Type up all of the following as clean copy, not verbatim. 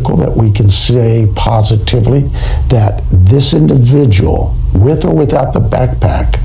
vehicle that we can say positively that this individual, with or without the backpack,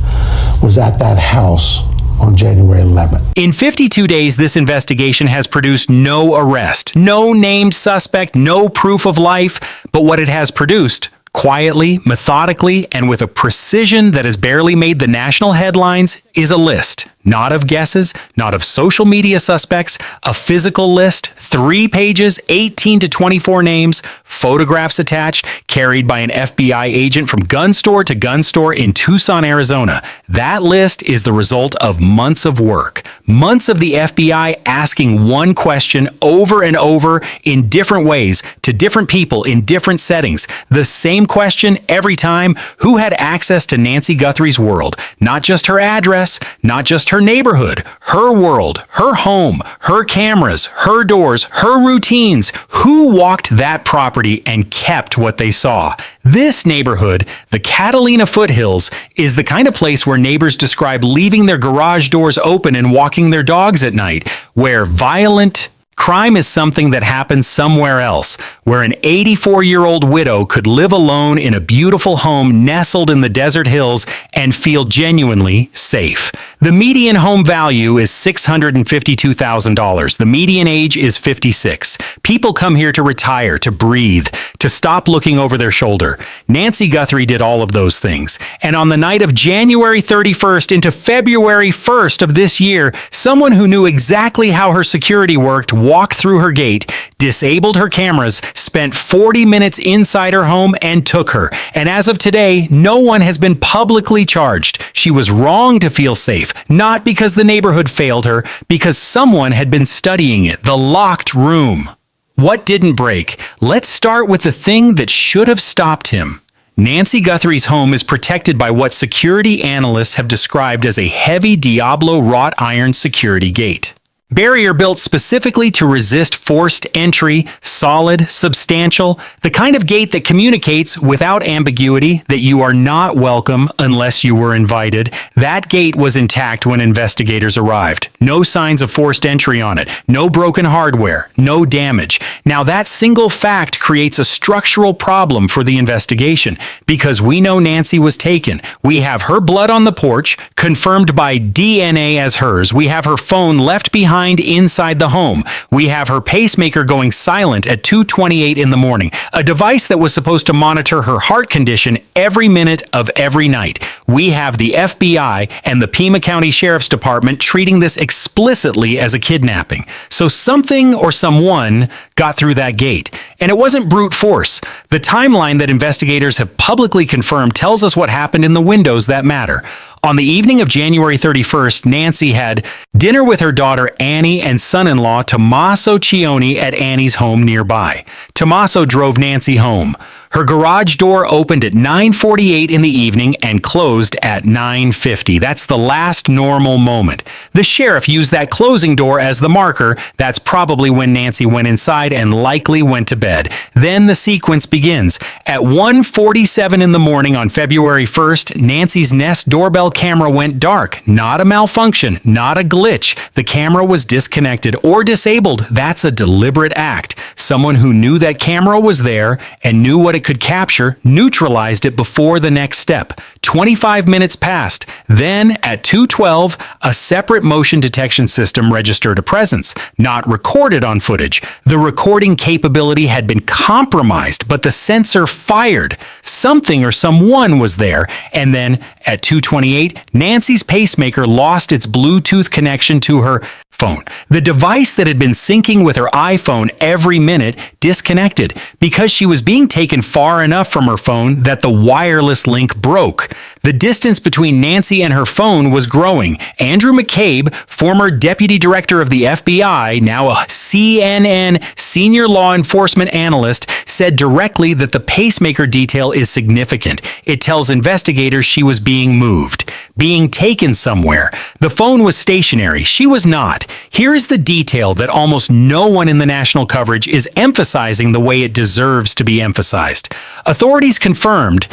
was at that house on January 11th. In 52 days, this investigation has produced no arrest, no named suspect, no proof of life, but what it has produced, quietly, methodically, and with a precision that has barely made the national headlines, is a list. Not of guesses, not of social media suspects, a physical list, 3 pages, 18 to 24 names, photographs attached, carried by an FBI agent from gun store to gun store in Tucson, Arizona. That list is the result of months of work. Months of the FBI asking one question over and over in different ways to different people in different settings. The same question every time: who had access to Nancy Guthrie's world? Not just her address, not just her neighborhood, her world, her home, her cameras, her doors, her routines. Who walked that property and kept what they saw? This neighborhood, the Catalina Foothills, is the kind of place where neighbors describe leaving their garage doors open and walking their dogs at night, where violent crime is something that happens somewhere else, where an 84-year-old widow could live alone in a beautiful home nestled in the desert hills and feel genuinely safe. The median home value is $652,000. The median age is 56. People come here to retire, to breathe, to stop looking over their shoulder. Nancy Guthrie did all of those things. And on the night of January 31st into February 1st of this year, someone who knew exactly how her security worked walked through her gate, disabled her cameras, spent 40 minutes inside her home, and took her. And as of today, no one has been publicly charged. She was wrong to feel safe, not because the neighborhood failed her, because someone had been studying it, the locked room. What didn't break? Let's start with the thing that should have stopped him. Nancy Guthrie's home is protected by what security analysts have described as a heavy Diablo wrought iron security gate. Barrier built specifically to resist forced entry, solid, substantial, the kind of gate that communicates without ambiguity that you are not welcome unless you were invited. That gate was intact when investigators arrived. No signs of forced entry on it, no broken hardware, no damage. Now that single fact creates a structural problem for the investigation because we know Nancy was taken. We have her blood on the porch, confirmed by DNA as hers. We have her phone left behind inside the home. We have her pacemaker going silent at 2:28 in the morning, a device that was supposed to monitor her heart condition every minute of every night. We have the FBI and the Pima County Sheriff's Department treating this explicitly as a kidnapping. So something or someone got through that gate. And it wasn't brute force. The timeline that investigators have publicly confirmed tells us what happened in the windows that matter. On the evening of January 31st, Nancy had dinner with her daughter Annie and son-in-law Tommaso Cioni at Annie's home nearby. Tommaso drove Nancy home. Her garage door opened at 9:48 in the evening and closed at 9:50. That's the last normal moment. The sheriff used that closing door as the marker. That's probably when Nancy went inside and likely went to bed. Then the sequence begins. At 1:47 in the morning on February 1st, Nancy's Nest doorbell camera went dark. Not a malfunction, not a glitch. The camera was disconnected or disabled. That's a deliberate act. Someone who knew that camera was there and knew what it could capture neutralized it before the next step. 25 minutes passed. Then at 2:12, a separate motion detection system registered a presence, not recorded on footage. The recording capability had been compromised, but the sensor fired. Something or someone was there. And then at 2:28, Nancy's pacemaker lost its Bluetooth connection to her phone. The device that had been syncing with her iPhone every minute disconnected because she was being taken far enough from her phone that the wireless link broke. The distance between Nancy and her phone was growing. Andrew McCabe, former deputy director of the FBI, now a CNN senior law enforcement analyst, said directly that the pacemaker detail is significant. It tells investigators she was being moved, being taken somewhere. The phone was stationary. She was not. Here is the detail that almost no one in the national coverage is emphasizing the way it deserves to be emphasized. Authorities confirmed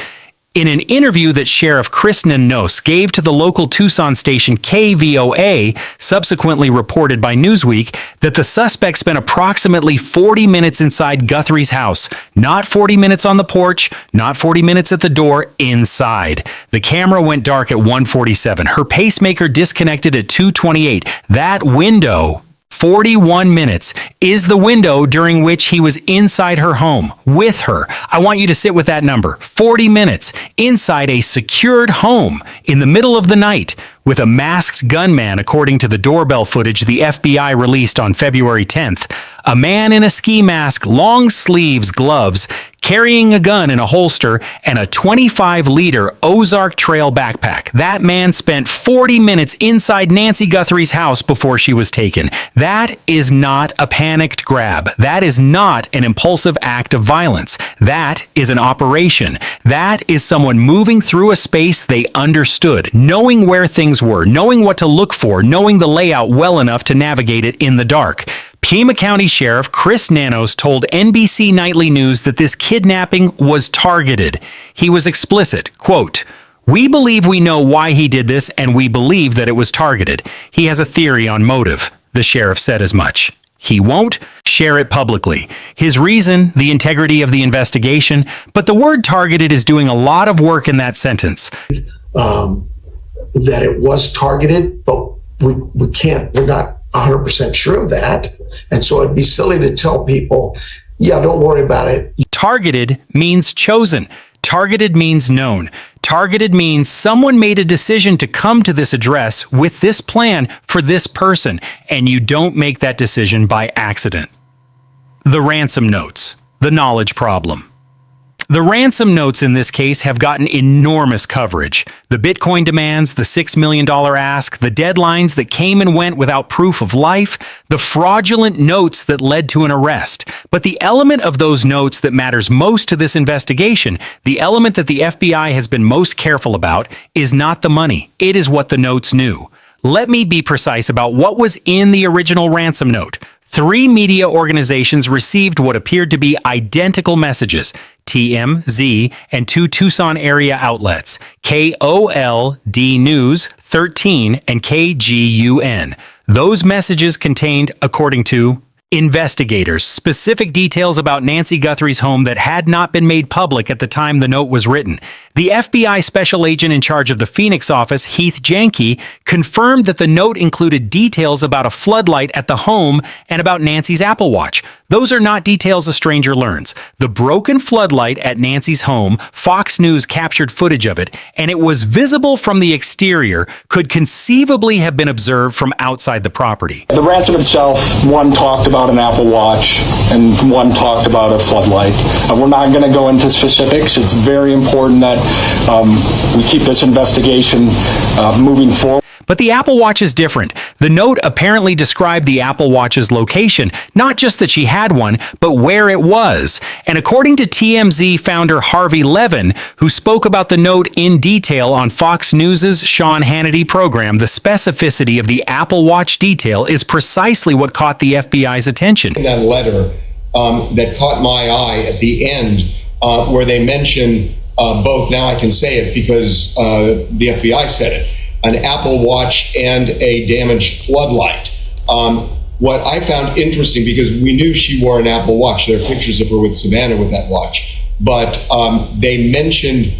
In an interview that Sheriff Chris Nanos gave to the local Tucson station KVOA, subsequently reported by Newsweek, that the suspect spent approximately 40 minutes inside Guthrie's house. Not 40 minutes on the porch, not 40 minutes at the door, inside. The camera went dark at 1:47. Her pacemaker disconnected at 2:28. That window, 41 minutes, is the window during which he was inside her home with her. I want you to sit with that number. 40 minutes inside a secured home in the middle of the night with a masked gunman, according to the doorbell footage the FBI released on February 10th. A man in a ski mask, long sleeves, gloves, carrying a gun in a holster, and a 25-liter Ozark Trail backpack. That man spent 40 minutes inside Nancy Guthrie's house before she was taken. That is not a panicked grab. That is not an impulsive act of violence. That is an operation. That is someone moving through a space they understood, knowing where things were, knowing what to look for, knowing the layout well enough to navigate it in the dark. Pima County Sheriff Chris Nanos told NBC Nightly News that this kidnapping was targeted. He was explicit, quote, "We believe we know why he did this, and we believe that it was targeted. He has a theory on motive." The sheriff said as much. He won't share it publicly. His reason, the integrity of the investigation, but the word targeted is doing a lot of work in that sentence. That it was targeted, but we're not 100% sure of that. And so it'd be silly to tell people, yeah, don't worry about it. Targeted means chosen. Targeted means known. Targeted means someone made a decision to come to this address with this plan for this person, and you don't make that decision by accident. The ransom notes. The knowledge problem. The ransom notes in this case have gotten enormous coverage. The Bitcoin demands, the $6 million ask, the deadlines that came and went without proof of life, the fraudulent notes that led to an arrest. But the element of those notes that matters most to this investigation, the element that the FBI has been most careful about, is not the money. It is what the notes knew. Let me be precise about what was in the original ransom note. 3 media organizations received what appeared to be identical messages, TMZ, and 2 Tucson area outlets, KOLD News 13 and KGUN. Those messages contained, according to investigators, specific details about Nancy Guthrie's home that had not been made public at the time the note was written. The FBI special agent in charge of the Phoenix office, Heath Janke, confirmed that the note included details about a floodlight at the home and about Nancy's Apple Watch. Those are not details a stranger learns. The broken floodlight at Nancy's home, Fox News captured footage of it, and it was visible from the exterior, could conceivably have been observed from outside the property. The ransom itself, one talked about an Apple Watch and one talked about a floodlight. We're not going to go into specifics. It's very important that we keep this investigation moving forward. But the Apple Watch is different. The note apparently described the Apple Watch's location, not just that she had one, but where it was. And according to TMZ founder Harvey Levin, who spoke about the note in detail on Fox News' Sean Hannity program, the specificity of the Apple Watch detail is precisely what caught the FBI's attention. That letter that caught my eye at the end, where they mention both, now I can say it because the FBI said it, an Apple Watch and a damaged floodlight. What I found interesting, because we knew she wore an Apple Watch, there are pictures of her with Savannah with that watch, but they mentioned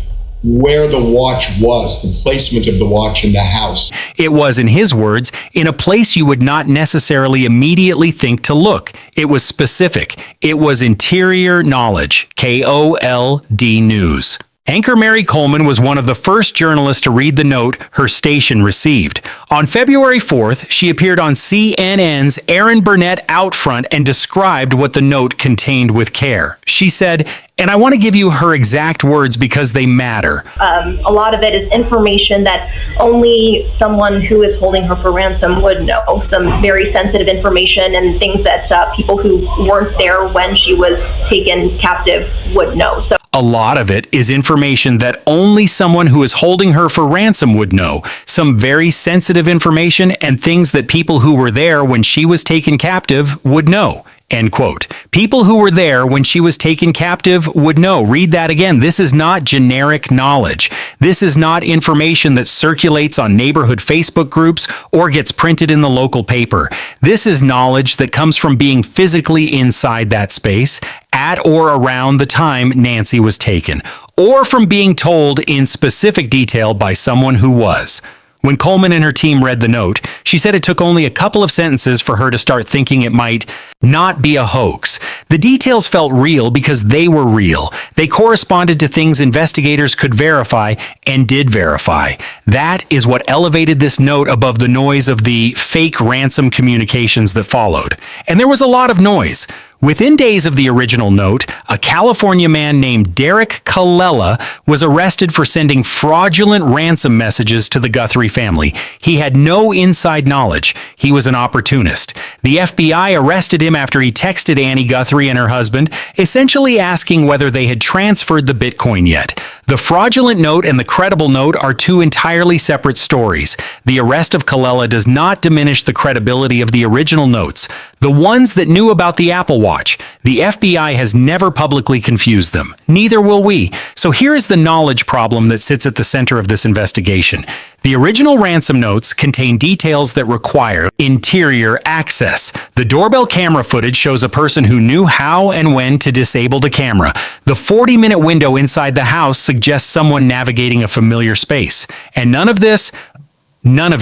where the watch was, the placement of the watch in the house. It was, in his words, in a place you would not necessarily immediately think to look. It was specific. It was interior knowledge. KOLD News. Anchor Mary Coleman was one of the first journalists to read the note her station received. On February 4th, she appeared on CNN's Aaron Burnett Outfront and described what the note contained with care. She said, and I want to give you her exact words because they matter. A lot of it is information that only someone who is holding her for ransom would know. Some very sensitive information and things that people who weren't there when she was taken captive would know. So a lot of it is information that only someone who is holding her for ransom would know. Some very sensitive information and things that people who were there when she was taken captive would know. End quote. People who were there when she was taken captive would know. Read that again. This is not generic knowledge. This is not information that circulates on neighborhood Facebook groups or gets printed in the local paper. This is knowledge that comes from being physically inside that space at or around the time Nancy was taken, or from being told in specific detail by someone who was. When Coleman and her team read the note, she said it took only a couple of sentences for her to start thinking it might not be a hoax. The details felt real because they were real. They corresponded to things investigators could verify and did verify. That is what elevated this note above the noise of the fake ransom communications that followed. And there was a lot of noise. Within days of the original note, a California man named Derek Colella was arrested for sending fraudulent ransom messages to the Guthrie family. He had no inside knowledge. He was an opportunist. The FBI arrested him after he texted Annie Guthrie and her husband, essentially asking whether they had transferred the Bitcoin yet. The fraudulent note and the credible note are two entirely separate stories. The arrest of Colella does not diminish the credibility of the original notes, the ones that knew about the Apple Watch. The FBI has never publicly confused them. Neither will we. So here is the knowledge problem that sits at the center of this investigation. The original ransom notes contain details that require interior access. The doorbell camera footage shows a person who knew how and when to disable the camera. The 40-minute window inside the house suggests someone navigating a familiar space. And none of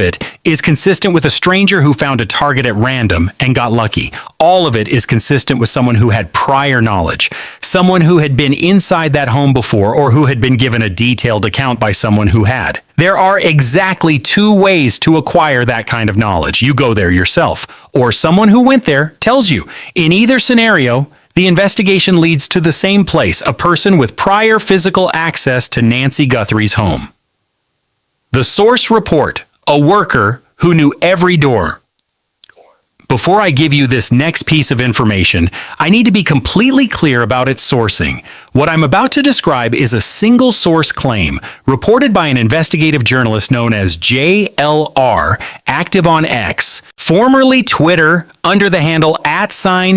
it is consistent with a stranger who found a target at random and got lucky. All of it is consistent with someone who had prior knowledge, someone who had been inside that home before, or who had been given a detailed account by someone who had. There are exactly two ways to acquire that kind of knowledge. You go there yourself, or someone who went there tells you. In either scenario, the investigation leads to the same place, a person with prior physical access to Nancy Guthrie's home. The source report. A worker who knew every door. Before I give you this next piece of information, I need to be completely clear about its sourcing. What I'm about to describe is a single source claim reported by an investigative journalist known as JLR, active on X, formerly Twitter, under the handle @JLR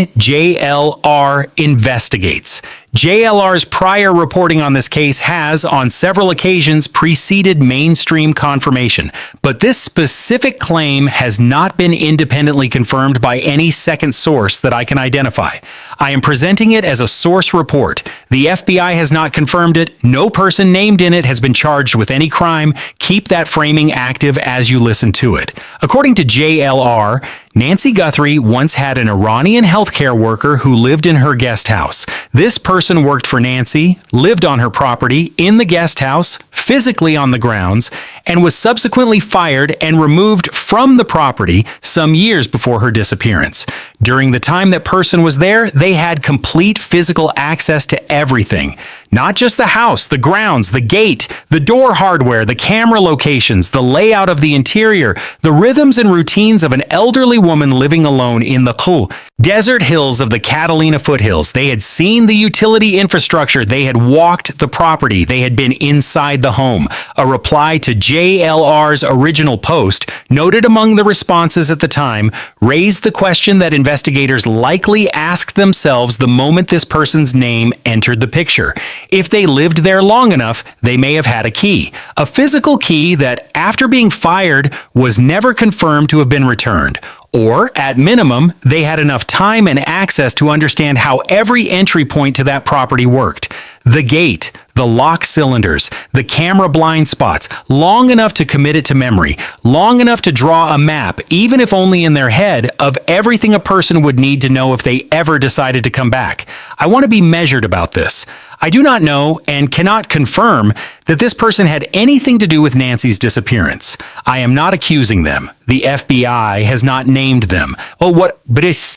Investigates. JLR's prior reporting on this case has, on several occasions, preceded mainstream confirmation, but this specific claim has not been independently confirmed by any second source that I can identify. I am presenting it as a source report. The FBI has not confirmed it. No person named in it has been charged with any crime. Keep that framing active as you listen to it. According to JLR, Nancy Guthrie once had an Iranian healthcare worker who lived in her guest house. This person worked for Nancy, lived on her property, in the guest house, physically on the grounds, and was subsequently fired and removed from the property some years before her disappearance. During the time that person was there, they had complete physical access to everything. Not just the house, the grounds, the gate, the door hardware, the camera locations, the layout of the interior, the rhythms and routines of an elderly woman living alone in the desert hills of the Catalina foothills. They had seen the utility infrastructure. They had walked the property. They had been inside the home. A reply to JLR's original post, noted among the responses at the time, raised the question that investigators likely asked themselves the moment this person's name entered the picture. If they lived there long enough, they may have had a key. A physical key that, after being fired, was never confirmed to have been returned. Or, at minimum, they had enough time and access to understand how every entry point to that property worked. The gate, the lock cylinders, the camera blind spots, long enough to commit it to memory, long enough to draw a map, even if only in their head, of everything a person would need to know if they ever decided to come back. I want to be measured about this. I do not know and cannot confirm that this person had anything to do with Nancy's disappearance. I am not accusing them. The FBI has not named them. But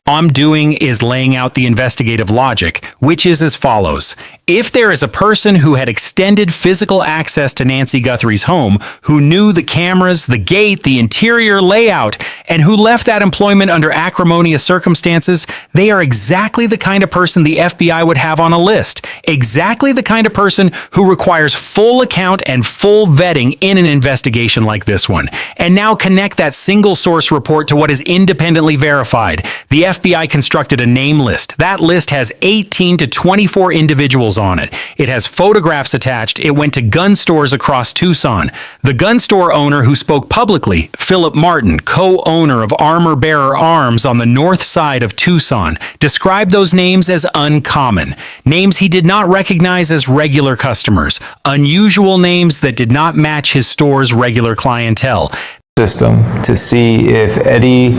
I'm doing is laying out the investigative logic, which is as follows. If there is a person who had extended physical access to Nancy Guthrie's home, who knew the cameras, the gate, the interior layout, and who left that employment under acrimonious circumstances, they are exactly the kind of person the FBI would have on a list. Exactly exactly the kind of person who requires full account and full vetting in an investigation like this one. And now connect that single source report to what is independently verified. The FBI constructed a name list. That list has 18 to 24 individuals on it. It has photographs attached. It went to gun stores across Tucson. The gun store owner who spoke publicly, Philip Martin, co-owner of Armor Bearer Arms on the north side of Tucson, described those names as uncommon. Names he did not recognize as regular customers. Unusual names that did not match his store's regular clientele. System to see if any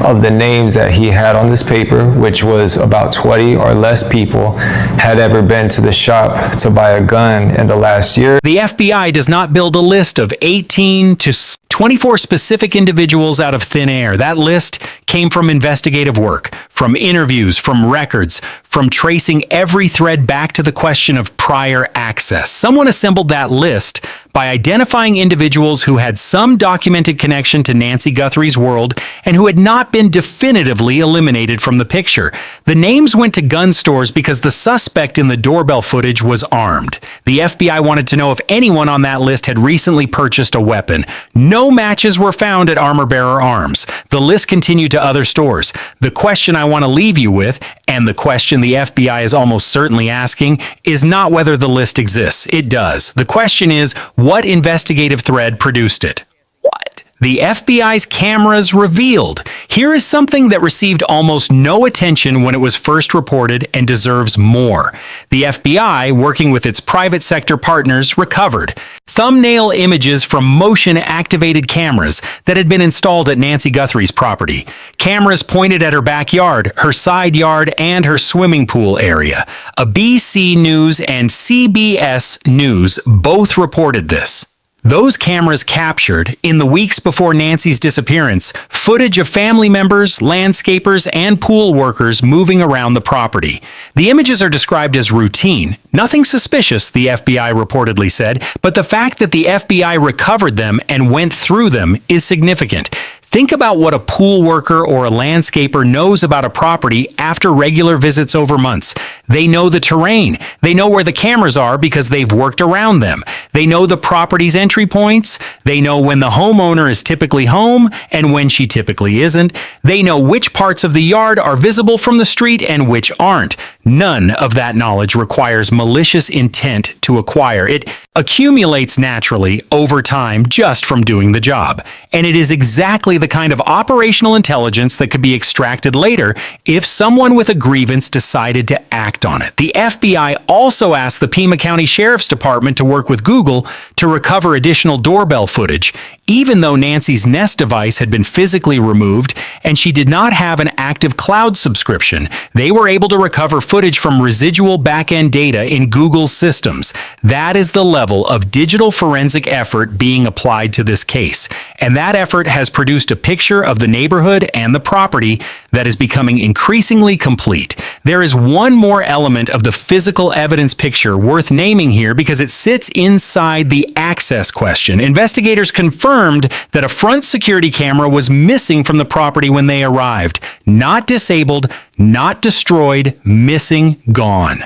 of the names that he had on this paper, which was about 20 or less people, had ever been to the shop to buy a gun in the last year. The FBI does not build a list of 18 to 24 specific individuals out of thin air. That list came from investigative work, from interviews, from records, from tracing every thread back to the question of prior access. Someone assembled that list by identifying individuals who had some documented connection to Nancy Guthrie's world and who had not been definitively eliminated from the picture. The names went to gun stores because the suspect in the doorbell footage was armed. The FBI wanted to know if anyone on that list had recently purchased a weapon. No matches were found at Armor Bearer Arms. The list continued to other stores. The question I want to leave you with, and the question the FBI is almost certainly asking, is not whether the list exists. It does. The question is, what investigative thread produced it? What the FBI's cameras revealed. Here is something that received almost no attention when it was first reported and deserves more. The FBI, working with its private sector partners, recovered thumbnail images from motion-activated cameras that had been installed at Nancy Guthrie's property. Cameras pointed at her backyard, her side yard, and her swimming pool area. ABC News and CBS News both reported this. Those cameras captured, in the weeks before Nancy's disappearance, footage of family members, landscapers, and pool workers moving around the property. The images are described as routine. Nothing suspicious, the FBI reportedly said, but the fact that the FBI recovered them and went through them is significant. Think about what a pool worker or a landscaper knows about a property after regular visits over months. They know the terrain. They know where the cameras are because they've worked around them. They know the property's entry points. They know when the homeowner is typically home and when she typically isn't. They know which parts of the yard are visible from the street and which aren't. None of that knowledge requires malicious intent to acquire. It accumulates naturally over time just from doing the job. And it is exactly the kind of operational intelligence that could be extracted later if someone with a grievance decided to act on it. The FBI also asked the Pima County Sheriff's Department to work with Google to recover additional doorbell footage, even though Nancy's Nest device had been physically removed and she did not have an active cloud subscription. They were able to recover footage from residual back-end data in Google's systems. That is the level of digital forensic effort being applied to this case. And that effort has produced a picture of the neighborhood and the property that is becoming increasingly complete. There is one more element of the physical evidence picture worth naming here because it sits inside the access question. Investigators confirmed that a front security camera was missing from the property when they arrived. Not disabled, not destroyed, missing, gone.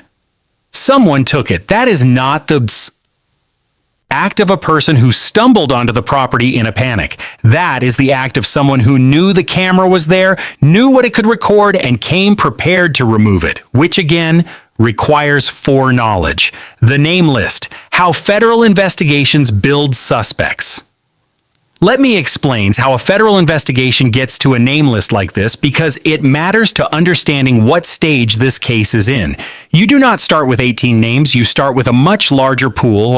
Someone took it. That is not the act of a person who stumbled onto the property in a panic. That is the act of someone who knew the camera was there, knew what it could record, and came prepared to remove it, which again requires foreknowledge. The name list, how federal investigations build suspects. Let me explain how a federal investigation gets to a name list like this because it matters to understanding what stage this case is in. You do not start with 18 names, you start with a much larger pool,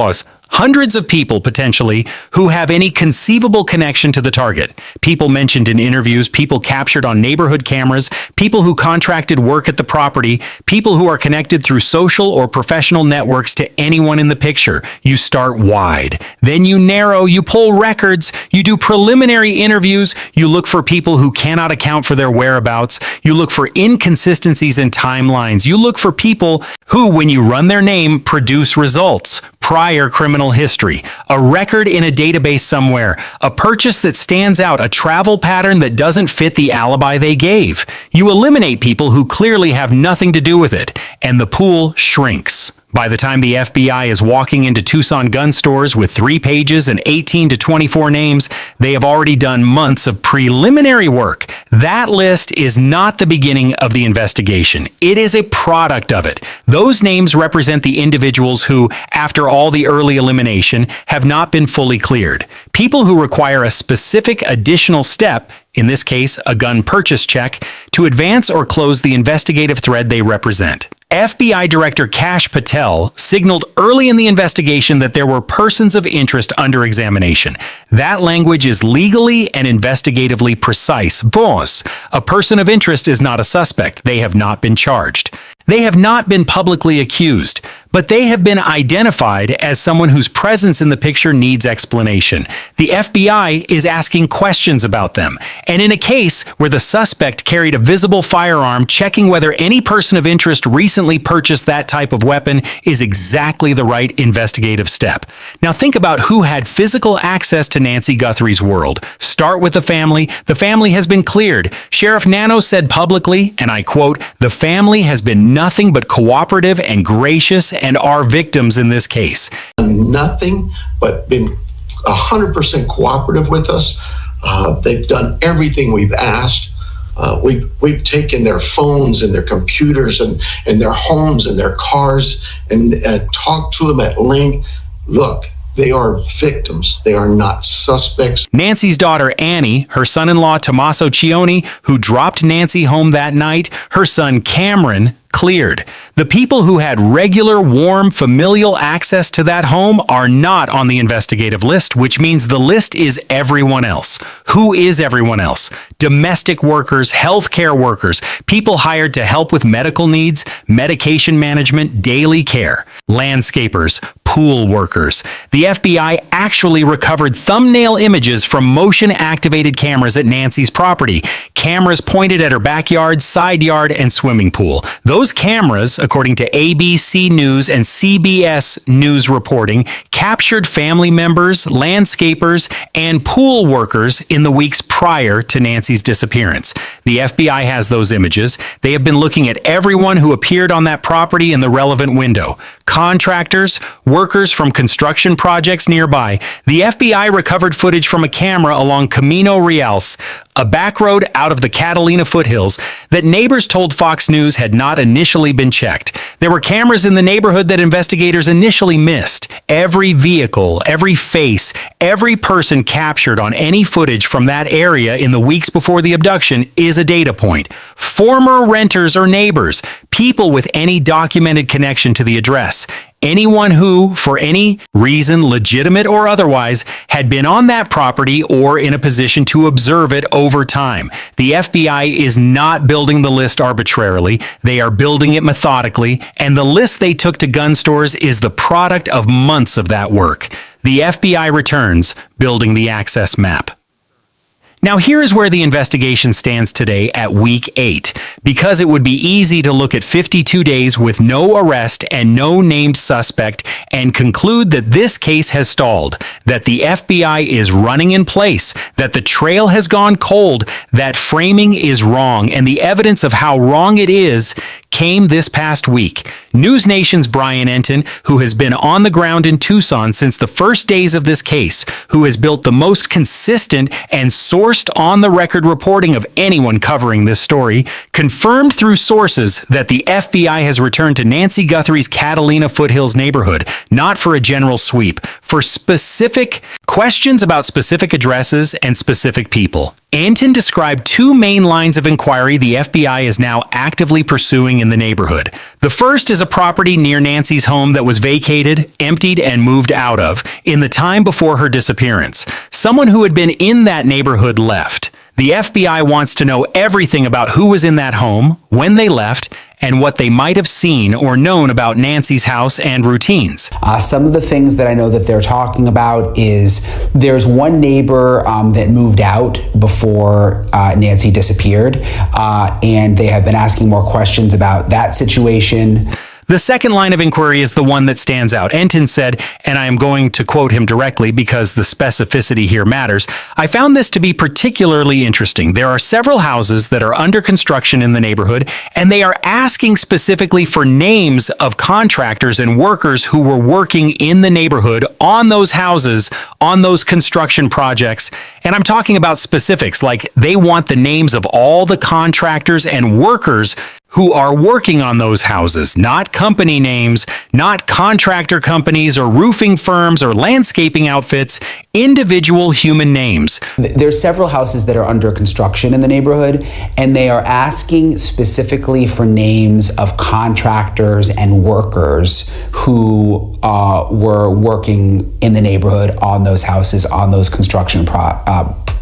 hundreds of people potentially who have any conceivable connection to the target. People mentioned in interviews, people captured on neighborhood cameras, people who contracted work at the property, people who are connected through social or professional networks to anyone in the picture. You start wide. Then you narrow, you pull records, you do preliminary interviews, you look for people who cannot account for their whereabouts, you look for inconsistencies in timelines, you look for people who, when you run their name, produce results. prior criminal history, a record in a database somewhere, a purchase that stands out, a travel pattern that doesn't fit the alibi they gave. You eliminate people who clearly have nothing to do with it, and the pool shrinks. By the time the FBI is walking into Tucson gun stores with 3 pages and 18 to 24 names, they have already done months of preliminary work. That list is not the beginning of the investigation. It is a product of it. Those names represent the individuals who, after all the early elimination, have not been fully cleared. People who require a specific additional step, in this case, a gun purchase check, to advance or close the investigative thread they represent. FBI Director Kash Patel signaled early in the investigation that there were persons of interest under examination. That language is legally and investigatively precise. Boss, a person of interest is not a suspect. They have not been charged. They have not been publicly accused, but they have been identified as someone whose presence in the picture needs explanation. The FBI is asking questions about them, and in a case where the suspect carried a visible firearm, checking whether any person of interest recently purchased that type of weapon is exactly the right investigative step. Now think about who had physical access to Nancy Guthrie's world. Start with the family. The family has been cleared. Sheriff Nano said publicly, and I quote, "The family has been nothing but cooperative and gracious and are victims in this case." Nothing but been 100% cooperative with us. They've done everything we've asked. We've taken their phones and their computers and their homes and their cars and talked to them at length. Look, they are victims. They are not suspects. Nancy's daughter, Annie, her son-in-law, Tommaso Cioni, who dropped Nancy home that night, her son, Cameron, cleared. The people who had regular, warm, familial access to that home are not on the investigative list, which means the list is everyone else. Who is everyone else? Domestic workers, healthcare workers, people hired to help with medical needs, medication management, daily care, landscapers, pool workers. The FBI actually recovered thumbnail images from motion-activated cameras at Nancy's property. Cameras pointed at her backyard, side yard, and swimming pool. Those cameras, according to ABC News and CBS News reporting, captured family members, landscapers, and pool workers in the weeks prior to Nancy's disappearance. The FBI has those images. They have been looking at everyone who appeared on that property in the relevant window. Contractors, workers from construction projects nearby. The FBI recovered footage from a camera along Camino Reals, a back road out of the Catalina foothills, that neighbors told Fox News had not initially been checked. There were cameras in the neighborhood that investigators initially missed. Every vehicle, every face, every person captured on any footage from that area in the weeks before the abduction is a data point. Former renters or neighbors, people with any documented connection to the address. Anyone who, for any reason, legitimate or otherwise, had been on that property or in a position to observe it over time. The FBI is not building the list arbitrarily. They are building it methodically, and the list they took to gun stores is the product of months of that work. The FBI returns, building the access map. Now here is where the investigation stands today at week 8, because it would be easy to look at 52 days with no arrest and no named suspect and conclude that this case has stalled, that the FBI is running in place, that the trail has gone cold, that framing is wrong, and the evidence of how wrong it is came this past week. News Nation's Brian Enton, who has been on the ground in Tucson since the first days of this case, who has built the most consistent and sourced on-the-record reporting of anyone covering this story, confirmed through sources that the FBI has returned to Nancy Guthrie's Catalina Foothills neighborhood, not for a general sweep, for specific questions about specific addresses and specific people. Anton described 2 main lines of inquiry the FBI is now actively pursuing in the neighborhood. The first is a property near Nancy's home that was vacated, emptied, and moved out of in the time before her disappearance. Someone who had been in that neighborhood left. The FBI wants to know everything about who was in that home, when they left, and what they might have seen or known about Nancy's house and routines. Some of the things that I know that they're talking about is there's one neighbor that moved out before Nancy disappeared, and they have been asking more questions about that situation. The second line of inquiry is the one that stands out. Entin said, and I am going to quote him directly because the specificity here matters, "I found this to be particularly interesting. There are several houses that are under construction in the neighborhood, and they are asking specifically for names of contractors and workers who were working in the neighborhood on those houses, on those construction projects." And I'm talking about specifics, like they want the names of all the contractors and workers who are working on those houses, not company names, not contractor companies or roofing firms or landscaping outfits, individual human names. There's several houses that are under construction in the neighborhood, and they are asking specifically for names of contractors and workers who were working in the neighborhood on those houses, on those construction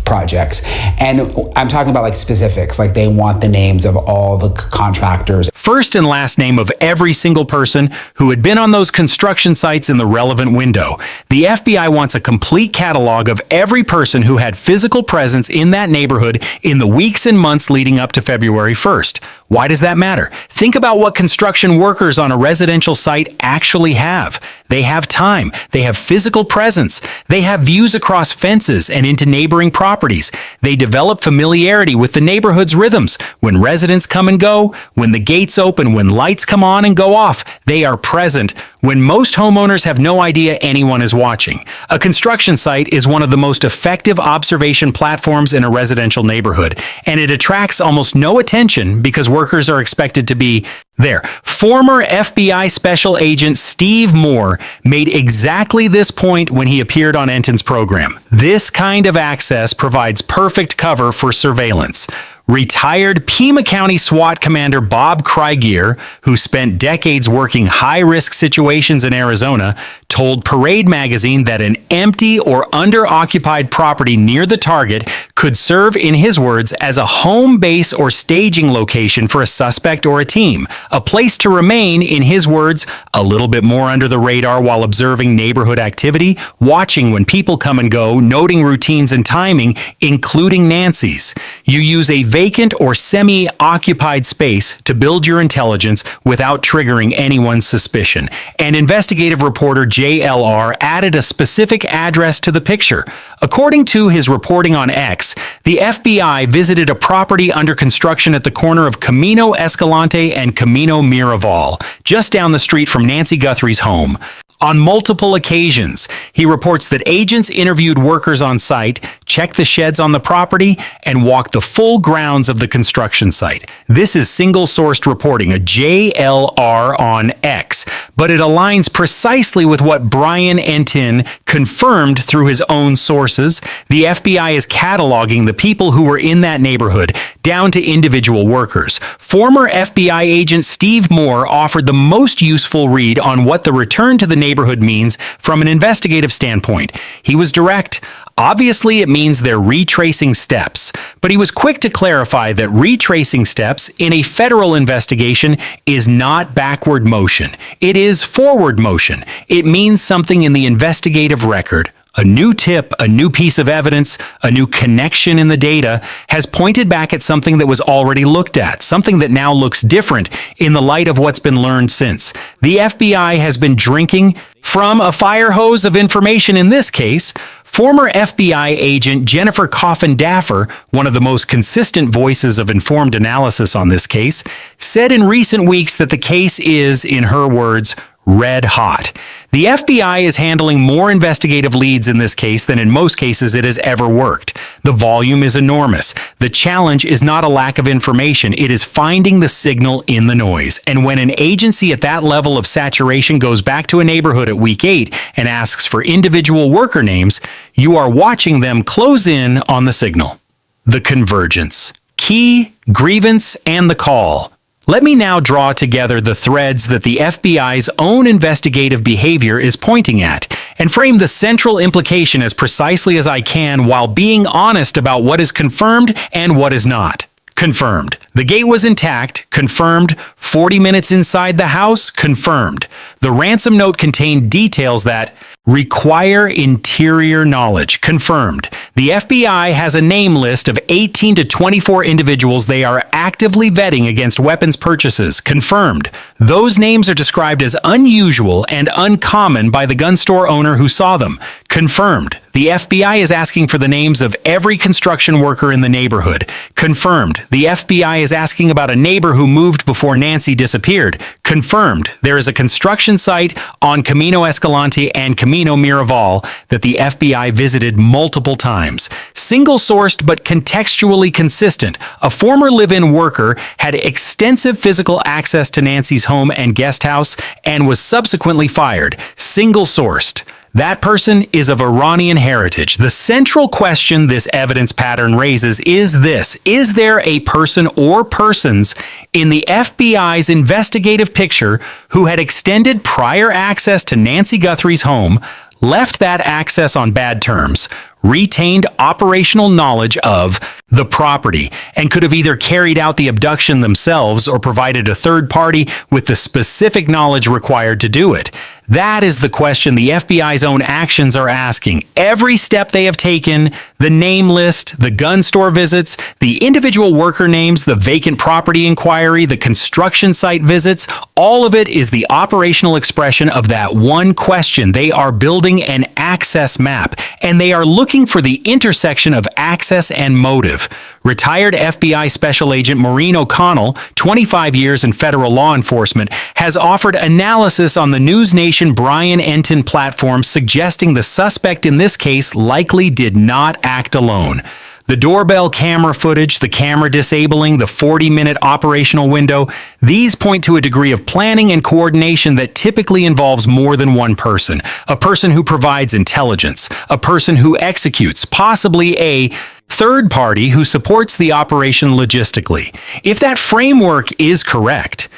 projects. And I'm talking about like specifics, like they want the names of all the contractors. First and last name of every single person who had been on those construction sites in the relevant window. The FBI wants a complete catalog of every person who had physical presence in that neighborhood in the weeks and months leading up to February 1st. Why does that matter? Think about what construction workers on a residential site actually have. They have time. They have physical presence. They have views across fences and into neighboring properties. They develop familiarity with the neighborhood's rhythms. When residents come and go, when the gates open, when lights come on and go off, they are present when most homeowners have no idea anyone is watching. A construction site is one of the most effective observation platforms in a residential neighborhood, and it attracts almost no attention because workers are expected to be there. Former FBI Special Agent Steve Moore made exactly this point when he appeared on Entin's program. This kind of access provides perfect cover for surveillance. Retired Pima County SWAT Commander Bob Craigier, who spent decades working high-risk situations in Arizona, told Parade magazine that an empty or under-occupied property near the target could serve, in his words, as a home base or staging location for a suspect or a team, a place to remain, in his words, a little bit more under the radar while observing neighborhood activity, watching when people come and go, noting routines and timing, including Nancy's. You use a vacant or semi-occupied space to build your intelligence without triggering anyone's suspicion. And investigative reporter JLR added a specific address to the picture. According to his reporting on X, the FBI visited a property under construction at the corner of Camino Escalante and Camino Miraval, just down the street from Nancy Guthrie's home. On multiple occasions, he reports that agents interviewed workers on site, checked the sheds on the property, and walked the full grounds of the construction site. This is single-sourced reporting, a JLR on X, but it aligns precisely with what Brian Entin confirmed through his own sources. The FBI is cataloging the people who were in that neighborhood, down to individual workers. Former FBI agent Steve Moore offered the most useful read on what the return to the neighborhood means from an investigative standpoint. He was direct. Obviously, it means they're retracing steps, but he was quick to clarify that retracing steps in a federal investigation is not backward motion. It is forward motion. It means something in the investigative record. A new tip, a new piece of evidence, a new connection in the data has pointed back at something that was already looked at, something that now looks different in the light of what's been learned since. The FBI has been drinking from a fire hose of information in this case. Former FBI agent Jennifer Coffin-Daffer, one of the most consistent voices of informed analysis on this case, said in recent weeks that the case is, in her words, red hot. The FBI is handling more investigative leads in this case than in most cases it has ever worked. The volume is enormous. The challenge is not a lack of information, it is finding the signal in the noise. And when an agency at that level of saturation goes back to a neighborhood at week 8 and asks for individual worker names, you are watching them close in on the signal. The convergence. Key, grievance, and the call. Let me now draw together the threads that the FBI's own investigative behavior is pointing at, and frame the central implication as precisely as I can while being honest about what is confirmed and what is not. Confirmed. The gate was intact. Confirmed. 40 minutes inside the house. Confirmed. The ransom note contained details that Require interior knowledge. Confirmed. The FBI has a name list of 18 to 24 individuals they are actively vetting against weapons purchases. Confirmed. Those names are described as unusual and uncommon by the gun store owner who saw them. Confirmed. The FBI is asking for the names of every construction worker in the neighborhood. Confirmed. The FBI is asking about a neighbor who moved before Nancy disappeared. Confirmed. There is a construction site on Camino Escalante and Camino Miraval that the FBI visited multiple times. Single-sourced but contextually consistent. A former live-in worker had extensive physical access to Nancy's home and guest house and was subsequently fired. Single-sourced. That person is of Iranian heritage. The central question this evidence pattern raises is this: is there a person or persons in the FBI's investigative picture who had extended prior access to Nancy Guthrie's home, left that access on bad terms, retained operational knowledge of the property, and could have either carried out the abduction themselves or provided a third party with the specific knowledge required to do it? That is the question the FBI's own actions are asking. Every step they have taken, the name list, the gun store visits, the individual worker names, the vacant property inquiry, the construction site visits, all of it is the operational expression of that one question. They are building an access map, and they are looking for the intersection of access and motive. Retired FBI Special Agent Maureen O'Connell, 25 years in federal law enforcement, has offered analysis on the News Nation Brian Enton platform suggesting the suspect in this case likely did not act alone. The doorbell camera footage, the camera disabling, the 40-minute operational window, these point to a degree of planning and coordination that typically involves more than one person. A person who provides intelligence, a person who executes, possibly a third party who supports the operation logistically. If that framework is correct,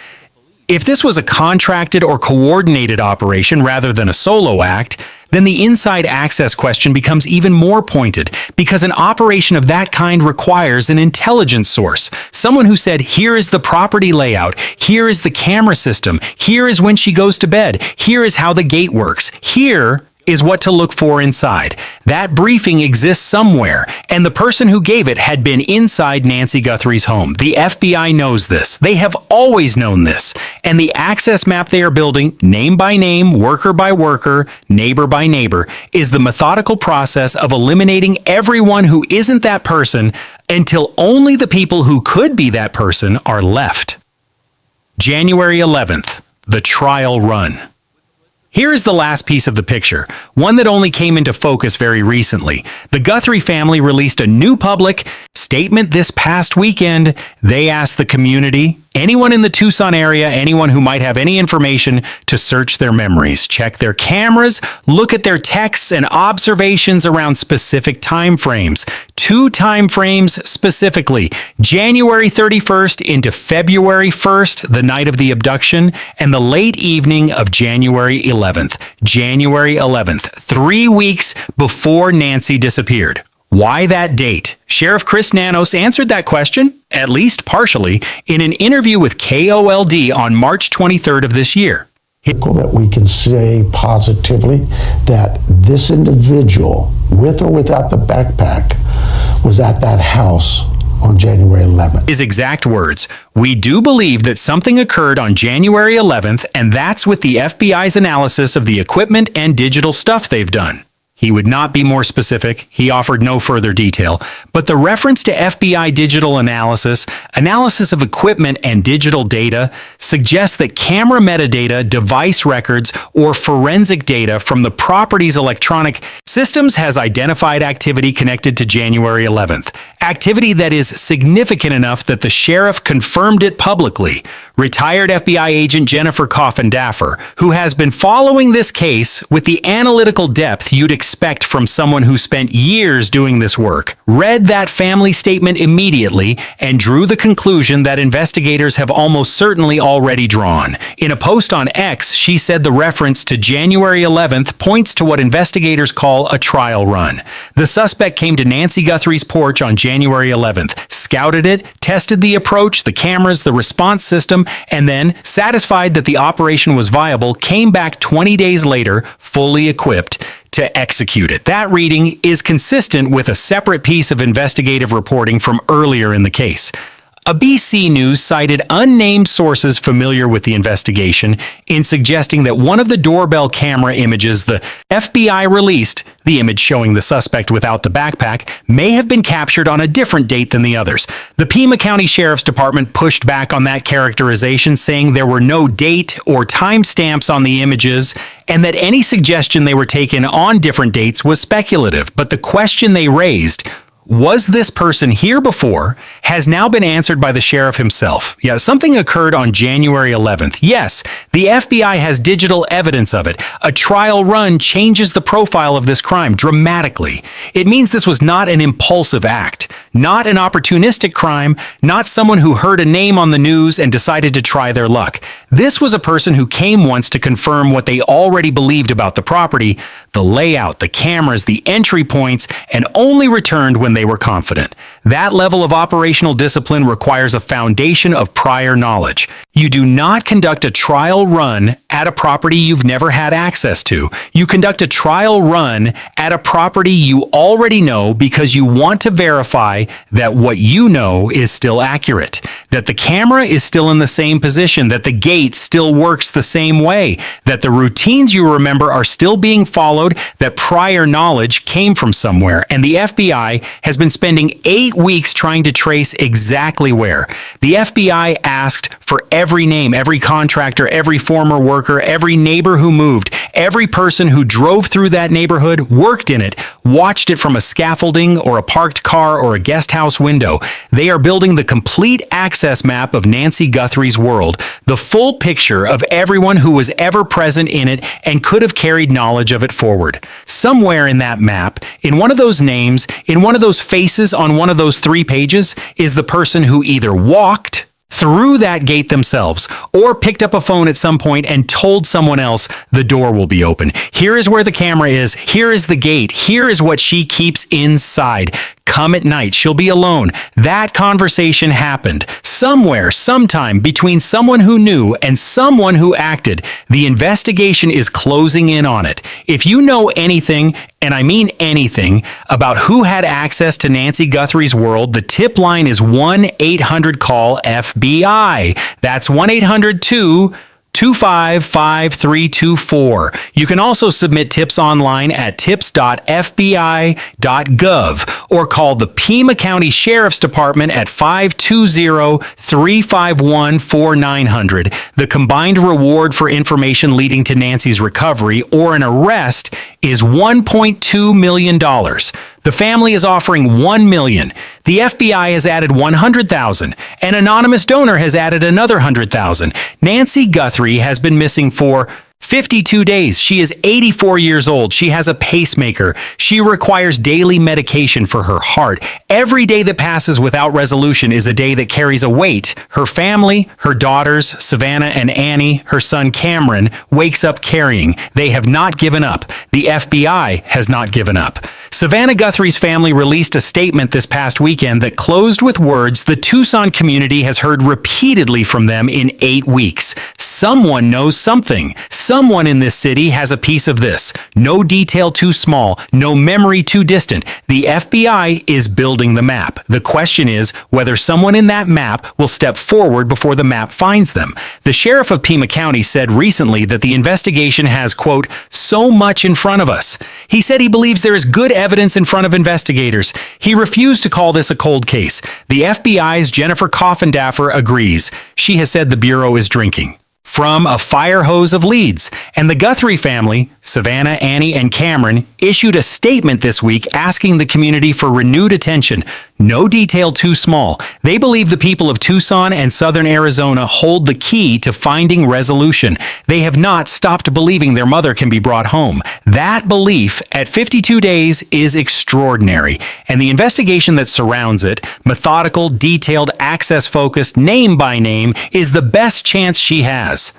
if this was a contracted or coordinated operation rather than a solo act, then the inside access question becomes even more pointed, because an operation of that kind requires an intelligence source. Someone who said, here is the property layout, here is the camera system, here is when she goes to bed, here is how the gate works, here is what to look for inside. That briefing exists somewhere, and the person who gave it had been inside Nancy Guthrie's home. The FBI knows this. They have always known this. And the access map they are building, name by name, worker by worker, neighbor by neighbor, is the methodical process of eliminating everyone who isn't that person until only the people who could be that person are left. January 11th, the trial run. Here is the last piece of the picture, one that only came into focus very recently. The Guthrie family released a new public statement this past weekend. They asked the community, anyone in the Tucson area, anyone who might have any information, to search their memories, check their cameras, look at their texts and observations around specific time frames. 2 time frames specifically, January 31st into February 1st, the night of the abduction, and the late evening of January 11th. January 11th, 3 weeks before Nancy disappeared. Why that date? Sheriff Chris Nanos answered that question, at least partially, in an interview with KOLD on March 23rd of this year. That we can say positively that this individual, with or without the backpack, was at that house on January 11th. His exact words, "We do believe that something occurred on January 11th, and that's with the FBI's analysis of the equipment and digital stuff they've done." He would not be more specific. He offered no further detail. But the reference to FBI digital analysis of equipment and digital data, suggests that camera metadata, device records, or forensic data from the property's electronic systems has identified activity connected to January 11th. Activity that is significant enough that the sheriff confirmed it publicly. Retired FBI agent Jennifer Coffin-Daffer, who has been following this case with the analytical depth you'd expect from someone who spent years doing this work, read that family statement immediately and drew the conclusion that investigators have almost certainly already drawn. In a post on X, she said the reference to January 11th points to what investigators call a trial run. The suspect came to Nancy Guthrie's porch on January 11th, scouted it, tested the approach, the cameras, the response system, and then, satisfied that the operation was viable, came back 20 days later, fully equipped, to execute it. That reading is consistent with a separate piece of investigative reporting from earlier in the case. A BC News cited unnamed sources familiar with the investigation in suggesting that one of the doorbell camera images the FBI released, the image showing the suspect without the backpack, may have been captured on a different date than the others. The Pima County Sheriff's Department pushed back on that characterization, saying there were no date or timestamps on the images and that any suggestion they were taken on different dates was speculative. But the question they raised, was this person here before, has now been answered by the sheriff himself. Yeah, something occurred on January 11th. Yes, the FBI has digital evidence of it. A trial run changes the profile of this crime dramatically. It means this was not an impulsive act, not an opportunistic crime, not someone who heard a name on the news and decided to try their luck. This was a person who came once to confirm what they already believed about the property, the layout, the cameras, the entry points, and only returned when they were confident. That level of operational discipline requires a foundation of prior knowledge. You do not conduct a trial run at a property you've never had access to. You conduct a trial run at a property you already know because you want to verify that what you know is still accurate, that the camera is still in the same position, that the gate still works the same way, that the routines you remember are still being followed, that prior knowledge came from somewhere. And the FBI has been spending 8 weeks trying to trace exactly where. The FBI asked for every name, every contractor, every former worker, every neighbor who moved, every person who drove through that neighborhood, worked in it, watched it from a scaffolding or a parked car or a guest house window. They are building the complete access map of Nancy Guthrie's world, the full picture of everyone who was ever present in it and could have carried knowledge of it forward. Somewhere in that map, in one of those names, in one of those faces on one of those 3 pages, is the person who either walked through that gate themselves or picked up a phone at some point and told someone else the door will be open. Here is where the camera is. Here is the gate. Here is what she keeps inside. Come at night. She'll be alone. That conversation happened somewhere, sometime between someone who knew and someone who acted. The investigation is closing in on it. If you know anything, and I mean anything, about who had access to Nancy Guthrie's world, the tip line is 1-800-CALL-FBI. That's 1-800-225-5324. You can also submit tips online at tips.fbi.gov or call the Pima County Sheriff's Department at 520-351-4900. The combined reward for information leading to Nancy's recovery or an arrest is $1.2 million. The family is offering $1 million. The FBI has added $100,000. An anonymous donor has added another $100,000. Nancy Guthrie has been missing for 52 days. She is 84 years old. She has a pacemaker. She requires daily medication for her heart. Every day that passes without resolution is a day that carries a weight. Her family, her daughters, Savannah and Annie, her son Cameron, wakes up carrying. They have not given up. The FBI has not given up. Savannah Guthrie's family released a statement this past weekend that closed with words the Tucson community has heard repeatedly from them in 8 weeks. Someone knows something. Someone in this city has a piece of this. No detail too small, no memory too distant. The FBI is building the map. The question is whether someone in that map will step forward before the map finds them. The sheriff of Pima County said recently that the investigation has, quote, so much in front of us. He said he believes there is good evidence in front of investigators. He refused to call this a cold case. The FBI's Jennifer Kidnapper agrees. She has said the Bureau is drinking from a fire hose of leads. And the Guthrie family, Savannah, Annie, and Cameron, issued a statement this week asking the community for renewed attention. No detail too small. They believe the people of Tucson and southern Arizona hold the key to finding resolution. They have not stopped believing their mother can be brought home. That belief at 52 days is extraordinary. And the investigation that surrounds it, methodical, detailed, access-focused, name by name, is the best chance she has.